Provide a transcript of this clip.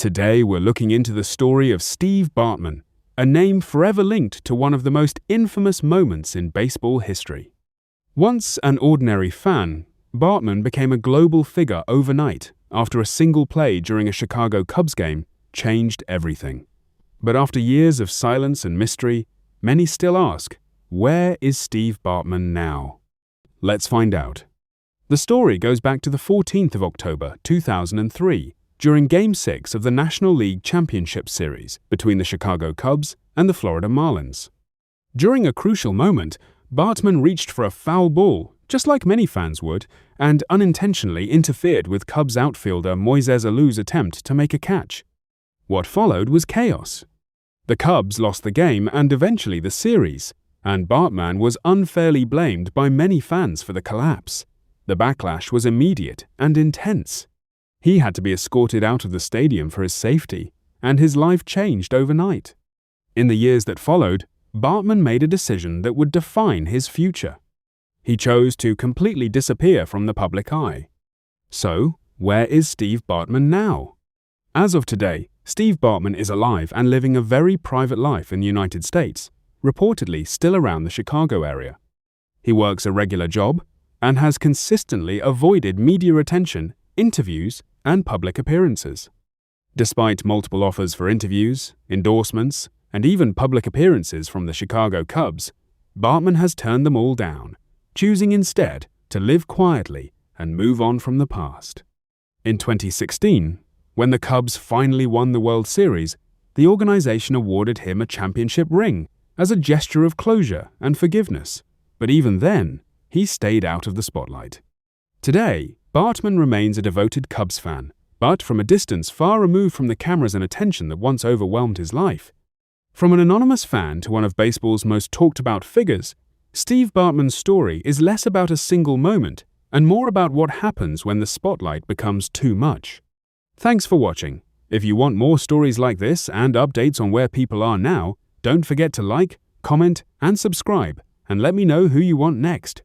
Today we're looking into the story of Steve Bartman, a name forever linked to one of the most infamous moments in baseball history. Once an ordinary fan, Bartman became a global figure overnight after a single play during a Chicago Cubs game changed everything. But after years of silence and mystery, many still ask, where is Steve Bartman now? Let's find out. The story goes back to the 14th of October, 2003, during Game 6 of the National League Championship Series between the Chicago Cubs and the Florida Marlins. During a crucial moment, Bartman reached for a foul ball, just like many fans would, and unintentionally interfered with Cubs outfielder Moises Alou's attempt to make a catch. What followed was chaos. The Cubs lost the game and eventually the series, and Bartman was unfairly blamed by many fans for the collapse. The backlash was immediate and intense. He had to be escorted out of the stadium for his safety, and his life changed overnight. In the years that followed, Bartman made a decision that would define his future. He chose to completely disappear from the public eye. So, where is Steve Bartman now? As of today, Steve Bartman is alive and living a very private life in the United States, reportedly still around the Chicago area. He works a regular job and has consistently avoided media attention, interviews, and public appearances. Despite multiple offers for interviews, endorsements, and even public appearances from the Chicago Cubs, Bartman has turned them all down, choosing instead to live quietly and move on from the past. In 2016, when the Cubs finally won the World Series, the organization awarded him a championship ring as a gesture of closure and forgiveness, but even then, he stayed out of the spotlight. Today, Bartman remains a devoted Cubs fan, but from a distance far removed from the cameras and attention that once overwhelmed his life. From an anonymous fan to one of baseball's most talked-about figures, Steve Bartman's story is less about a single moment and more about what happens when the spotlight becomes too much. Thanks for watching. If you want more stories like this and updates on where people are now, don't forget to like, comment, and subscribe, and let me know who you want next.